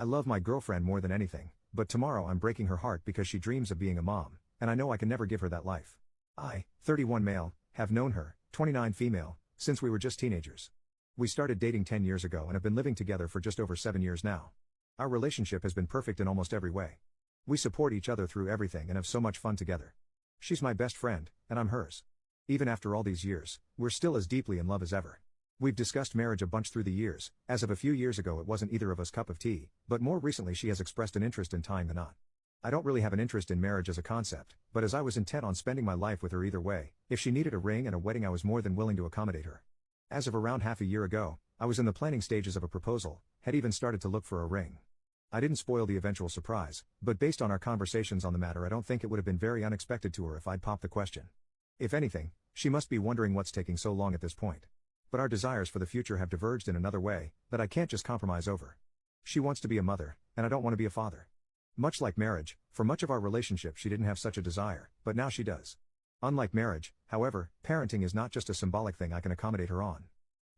I love my girlfriend more than anything, but tomorrow I'm breaking her heart because she dreams of being a mom, and I know I can never give her that life. I, 31 male, have known her, 29 female, since we were just teenagers. We started dating 10 years ago and have been living together for just over 7 years now. Our relationship has been perfect in almost every way. We support each other through everything and have so much fun together. She's my best friend, and I'm hers. Even after all these years, we're still as deeply in love as ever. We've discussed marriage a bunch through the years. As of a few years ago it wasn't either of us cup of tea, but more recently she has expressed an interest in tying the knot. I don't really have an interest in marriage as a concept, but as I was intent on spending my life with her either way, if she needed a ring and a wedding I was more than willing to accommodate her. As of around half a year ago, I was in the planning stages of a proposal, had even started to look for a ring. I didn't spoil the eventual surprise, but based on our conversations on the matter I don't think it would have been very unexpected to her if I'd popped the question. If anything, she must be wondering what's taking so long at this point. But our desires for the future have diverged in another way, that I can't just compromise over. She wants to be a mother, and I don't want to be a father. Much like marriage, for much of our relationship she didn't have such a desire, but now she does. Unlike marriage, however, parenting is not just a symbolic thing I can accommodate her on.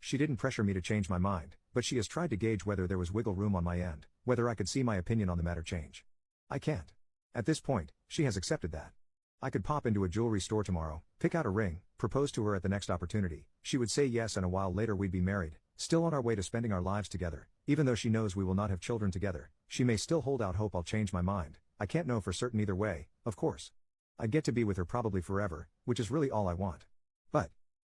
She didn't pressure me to change my mind, but she has tried to gauge whether there was wiggle room on my end, whether I could see my opinion on the matter change. I can't. At this point, she has accepted that. I could pop into a jewelry store tomorrow, pick out a ring, propose to her at the next opportunity, she would say yes and a while later we'd be married, still on our way to spending our lives together. Even though she knows we will not have children together, she may still hold out hope I'll change my mind. I can't know for certain either way, of course. I'd get to be with her probably forever, which is really all I want. But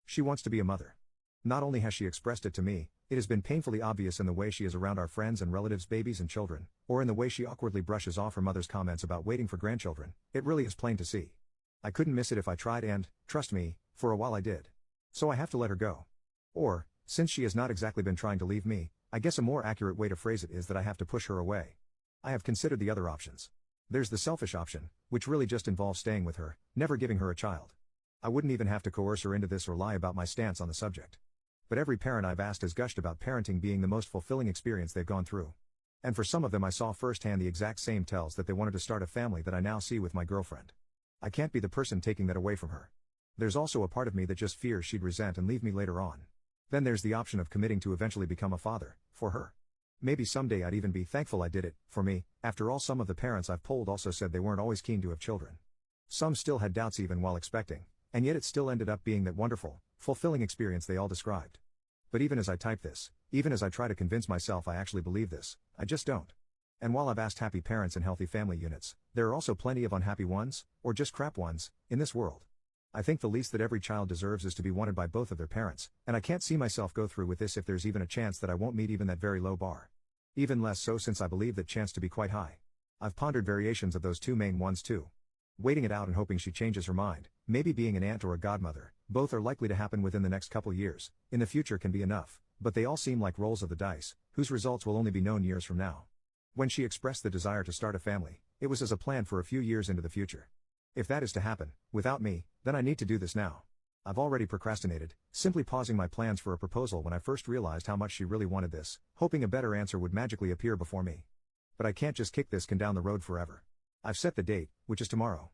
she wants to be a mother. Not only has she expressed it to me, it has been painfully obvious in the way she is around our friends and relatives' babies and children, or in the way she awkwardly brushes off her mother's comments about waiting for grandchildren. It really is plain to see. I couldn't miss it if I tried and, trust me, for a while I did. So I have to let her go. Or, since she has not exactly been trying to leave me, I guess a more accurate way to phrase it is that I have to push her away. I have considered the other options. There's the selfish option, which really just involves staying with her, never giving her a child. I wouldn't even have to coerce her into this or lie about my stance on the subject. But every parent I've asked has gushed about parenting being the most fulfilling experience they've gone through. And for some of them I saw firsthand the exact same tells that they wanted to start a family that I now see with my girlfriend. I can't be the person taking that away from her. There's also a part of me that just fears she'd resent and leave me later on. Then there's the option of committing to eventually become a father, for her. Maybe someday I'd even be thankful I did it, for me. After all, some of the parents I've polled also said they weren't always keen to have children. Some still had doubts even while expecting, and yet it still ended up being that wonderful, fulfilling experience they all described. But even as I type this, even as I try to convince myself I actually believe this, I just don't. And while I've asked happy parents and healthy family units, there are also plenty of unhappy ones, or just crap ones, in this world. I think the least that every child deserves is to be wanted by both of their parents, and I can't see myself go through with this if there's even a chance that I won't meet even that very low bar. Even less so since I believe that chance to be quite high. I've pondered variations of those two main ones too. Waiting it out and hoping she changes her mind, maybe being an aunt or a godmother, both are likely to happen within the next couple years, in the future can be enough, but they all seem like rolls of the dice, whose results will only be known years from now. When she expressed the desire to start a family, it was as a plan for a few years into the future. If that is to happen, without me, then I need to do this now. I've already procrastinated, simply pausing my plans for a proposal when I first realized how much she really wanted this, hoping a better answer would magically appear before me. But I can't just kick this can down the road forever. I've set the date, which is tomorrow.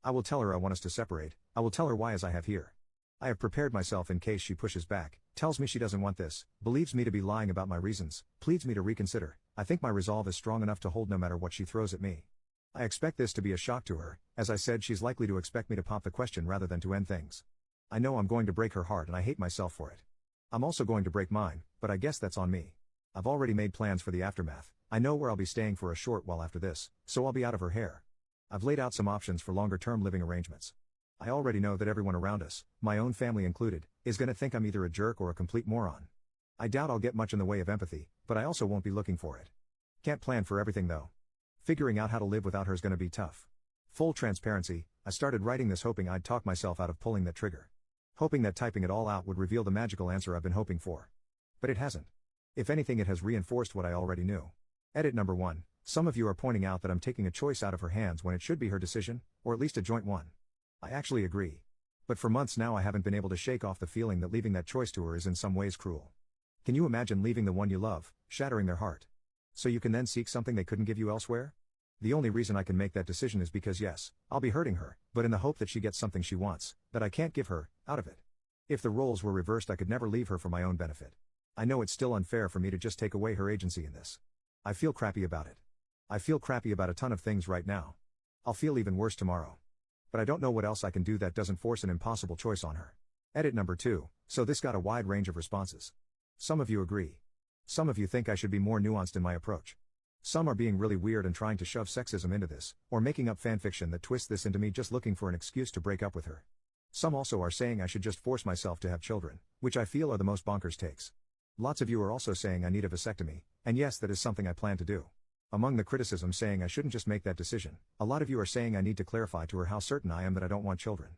I will tell her I want us to separate, I will tell her why as I have here. I have prepared myself in case she pushes back, tells me she doesn't want this, believes me to be lying about my reasons, pleads me to reconsider. I think my resolve is strong enough to hold no matter what she throws at me. I expect this to be a shock to her. As I said, she's likely to expect me to pop the question rather than to end things. I know I'm going to break her heart and I hate myself for it. I'm also going to break mine, but I guess that's on me. I've already made plans for the aftermath. I know where I'll be staying for a short while after this, so I'll be out of her hair. I've laid out some options for longer-term living arrangements. I already know that everyone around us, my own family included, is going to think I'm either a jerk or a complete moron. I doubt I'll get much in the way of empathy, but I also won't be looking for it. Can't plan for everything though. Figuring out how to live without her is going to be tough. Full transparency, I started writing this hoping I'd talk myself out of pulling that trigger. Hoping that typing it all out would reveal the magical answer I've been hoping for. But it hasn't. If anything, it has reinforced what I already knew. Edit number 1. Some of you are pointing out that I'm taking a choice out of her hands when it should be her decision, or at least a joint one. I actually agree. But for months now I haven't been able to shake off the feeling that leaving that choice to her is in some ways cruel. Can you imagine leaving the one you love, shattering their heart? So you can then seek something they couldn't give you elsewhere? The only reason I can make that decision is because yes, I'll be hurting her, but in the hope that she gets something she wants, that I can't give her, out of it. If the roles were reversed I could never leave her for my own benefit. I know it's still unfair for me to just take away her agency in this. I feel crappy about it. I feel crappy about a ton of things right now. I'll feel even worse tomorrow. But I don't know what else I can do that doesn't force an impossible choice on her. Edit number 2, so this got a wide range of responses. Some of you agree. Some of you think I should be more nuanced in my approach. Some are being really weird and trying to shove sexism into this, or making up fanfiction that twists this into me just looking for an excuse to break up with her. Some also are saying I should just force myself to have children, which I feel are the most bonkers takes. Lots of you are also saying I need a vasectomy, and yes, that is something I plan to do. Among the criticism saying I shouldn't just make that decision, a lot of you are saying I need to clarify to her how certain I am that I don't want children.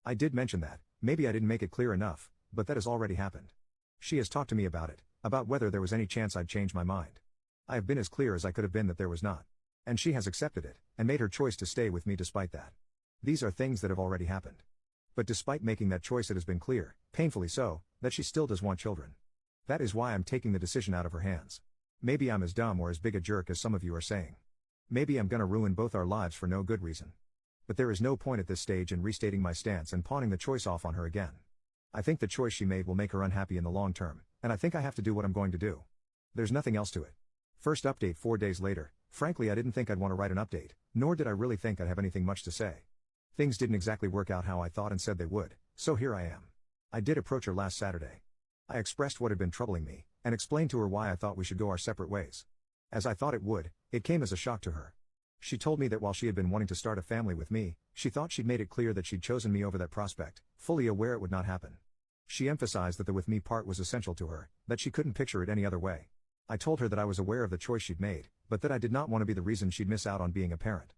I did mention that, maybe I didn't make it clear enough, but that has already happened. She has talked to me about it, about whether there was any chance I'd change my mind. I have been as clear as I could have been that there was not. And she has accepted it, and made her choice to stay with me despite that. These are things that have already happened. But despite making that choice, it has been clear, painfully so, that she still does want children. That is why I'm taking the decision out of her hands. Maybe I'm as dumb or as big a jerk as some of you are saying. Maybe I'm gonna ruin both our lives for no good reason. But there is no point at this stage in restating my stance and pawning the choice off on her again. I think the choice she made will make her unhappy in the long term, and I think I have to do what I'm going to do. There's nothing else to it. First update 4 days later. Frankly, I didn't think I'd want to write an update, nor did I really think I'd have anything much to say. Things didn't exactly work out how I thought and said they would, so here I am. I did approach her last Saturday. I expressed what had been troubling me, and explained to her why I thought we should go our separate ways. As I thought it would, it came as a shock to her. She told me that while she had been wanting to start a family with me, she thought she'd made it clear that she'd chosen me over that prospect, fully aware it would not happen. She emphasized that the with me part was essential to her, that she couldn't picture it any other way. I told her that I was aware of the choice she'd made, but that I did not want to be the reason she'd miss out on being a parent.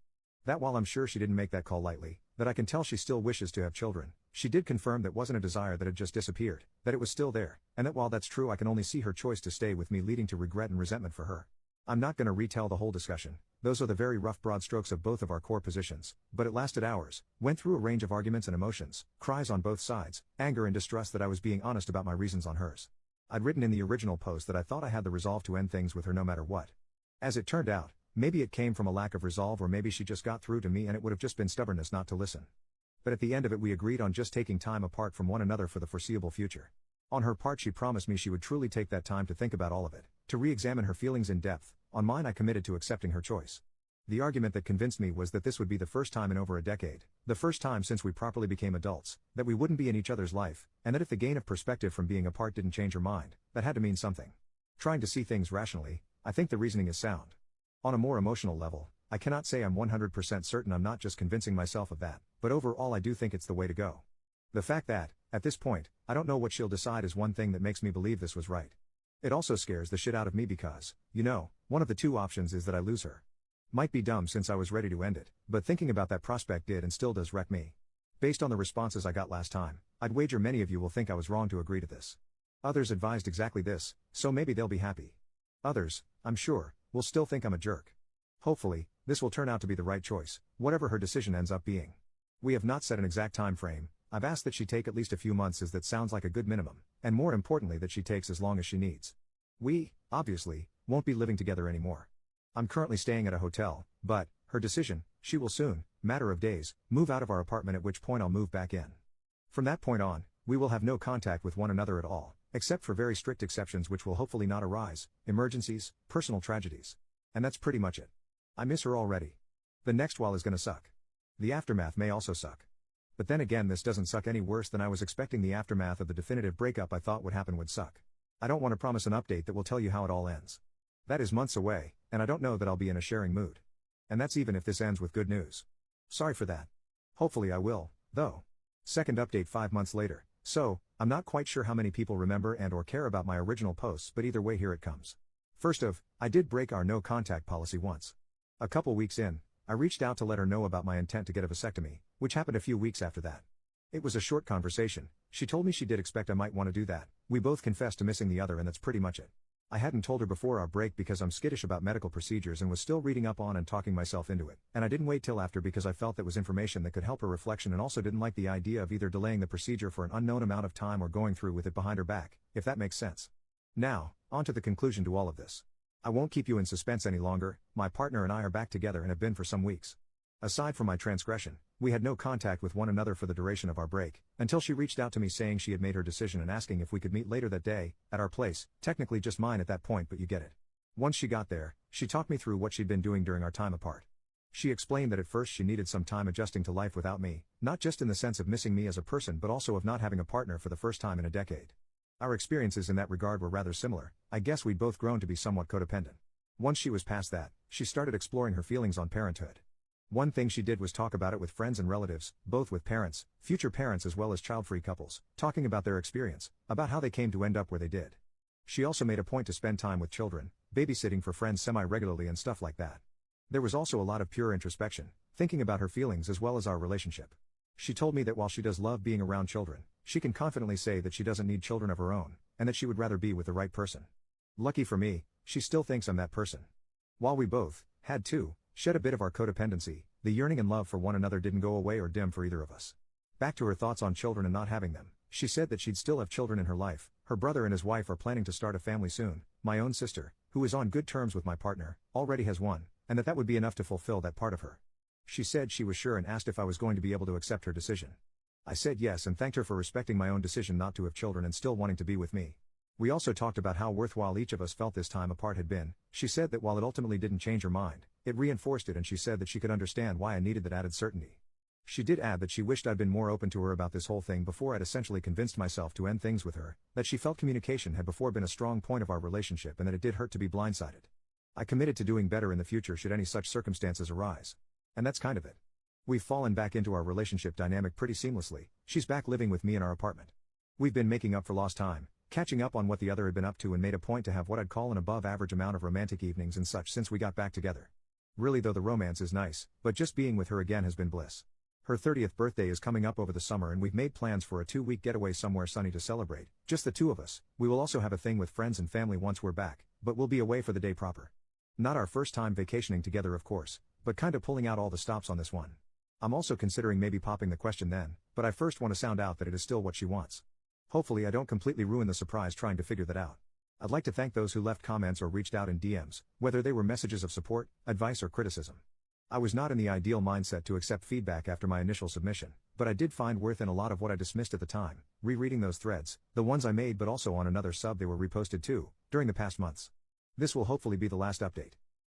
That while I'm sure she didn't make that call lightly, that I can tell she still wishes to have children, she did confirm that wasn't a desire that had just disappeared, that it was still there, and that while that's true I can only see her choice to stay with me leading to regret and resentment for her. I'm not gonna retell the whole discussion, those are the very rough broad strokes of both of our core positions, but it lasted hours, went through a range of arguments and emotions, cries on both sides, anger and distrust that I was being honest about my reasons on hers. I'd written in the original post that I thought I had the resolve to end things with her no matter what. As it turned out, maybe it came from a lack of resolve or maybe she just got through to me and it would have just been stubbornness not to listen. But at the end of it we agreed on just taking time apart from one another for the foreseeable future. On her part she promised me she would truly take that time to think about all of it, to re-examine her feelings in depth. On mine I committed to accepting her choice. The argument that convinced me was that this would be the first time in over a decade, the first time since we properly became adults, that we wouldn't be in each other's life, and that if the gain of perspective from being apart didn't change her mind, that had to mean something. Trying to see things rationally, I think the reasoning is sound. On a more emotional level, I cannot say I'm 100% certain I'm not just convincing myself of that, but overall I do think it's the way to go. The fact that, at this point, I don't know what she'll decide is one thing that makes me believe this was right. It also scares the shit out of me because, one of the two options is that I lose her. Might be dumb since I was ready to end it, but thinking about that prospect did and still does wreck me. Based on the responses I got last time, I'd wager many of you will think I was wrong to agree to this. Others advised exactly this, so maybe they'll be happy. Others, I'm sure, will still think I'm a jerk. Hopefully, this will turn out to be the right choice, whatever her decision ends up being. We have not set an exact time frame. I've asked that she take at least a few months as that sounds like a good minimum, and more importantly that she takes as long as she needs. We, obviously, won't be living together anymore. I'm currently staying at a hotel, but, her decision, she will soon, matter of days, move out of our apartment at which point I'll move back in. From that point on, we will have no contact with one another at all, except for very strict exceptions which will hopefully not arise, emergencies, personal tragedies. And that's pretty much it. I miss her already. The next while is gonna suck. The aftermath may also suck. But then again this doesn't suck any worse than I was expecting the aftermath of the definitive breakup I thought would happen would suck. I don't want to promise an update that will tell you how it all ends. That is months away, and I don't know that I'll be in a sharing mood. And that's even if this ends with good news. Sorry for that. Hopefully I will, though. Second update 5 months later, so, I'm not quite sure how many people remember and or care about my original posts but either way here it comes. First of, I did break our no contact policy once. A couple weeks in, I reached out to let her know about my intent to get a vasectomy, which happened a few weeks after that. It was a short conversation, she told me she did expect I might want to do that, we both confessed to missing the other and that's pretty much it. I hadn't told her before our break because I'm skittish about medical procedures and was still reading up on and talking myself into it, and I didn't wait till after because I felt that was information that could help her reflection and also didn't like the idea of either delaying the procedure for an unknown amount of time or going through with it behind her back, if that makes sense. Now, on to the conclusion to all of this. I won't keep you in suspense any longer, my partner and I are back together and have been for some weeks. Aside from my transgression, we had no contact with one another for the duration of our break, until she reached out to me saying she had made her decision and asking if we could meet later that day, at our place, technically just mine at that point but you get it. Once she got there, She talked me through what she'd been doing during our time apart. She explained that at first she needed some time adjusting to life without me, not just in the sense of missing me as a person but also of not having a partner for the first time in a decade. Our experiences in that regard were rather similar. I guess we'd both grown to be somewhat codependent. Once she was past that, she started exploring her feelings on parenthood. One thing she did was talk about it with friends and relatives, both with parents, future parents as well as child-free couples, talking about their experience, about how they came to end up where they did. She also made a point to spend time with children, babysitting for friends semi-regularly and stuff like that. There was also a lot of pure introspection, thinking about her feelings as well as our relationship. She told me that while she does love being around children, she can confidently say that she doesn't need children of her own, and that she would rather be with the right person. Lucky for me, she still thinks I'm that person. While we both had to shed a bit of our codependency, the yearning and love for one another didn't go away or dim for either of us. Back to her thoughts on children and not having them, she said that she'd still have children in her life. Her brother and his wife are planning to start a family soon. My own sister, who is on good terms with my partner, already has one, and that would be enough to fulfill that part of her. She said she was sure and asked if I was going to be able to accept her decision. I said yes and thanked her for respecting my own decision not to have children and still wanting to be with me. We also talked about how worthwhile each of us felt this time apart had been. She said that while it ultimately didn't change her mind, it reinforced it, and she said that she could understand why I needed that added certainty. She did add that she wished I'd been more open to her about this whole thing before I'd essentially convinced myself to end things with her, that she felt communication had before been a strong point of our relationship and that it did hurt to be blindsided. I committed to doing better in the future should any such circumstances arise. And that's kind of it. We've fallen back into our relationship dynamic pretty seamlessly. She's back living with me in our apartment. We've been making up for lost time, catching up on what the other had been up to, and made a point to have what I'd call an above average amount of romantic evenings and such since we got back together. Really though, the romance is nice, but just being with her again has been bliss. Her 30th birthday is coming up over the summer and we've made plans for a 2-week getaway somewhere sunny to celebrate, just the two of us. We will also have a thing with friends and family once we're back, but we'll be away for the day proper. Not our first time vacationing together of course, but kinda pulling out all the stops on this one. I'm also considering maybe popping the question then, but I first want to sound out that it is still what she wants. Hopefully I don't completely ruin the surprise trying to figure that out. I'd like to thank those who left comments or reached out in DMs, whether they were messages of support, advice or criticism. I was not in the ideal mindset to accept feedback after my initial submission, but I did find worth in a lot of what I dismissed at the time, rereading those threads, the ones I made but also on another sub they were reposted too, during the past months. This will hopefully be the last update.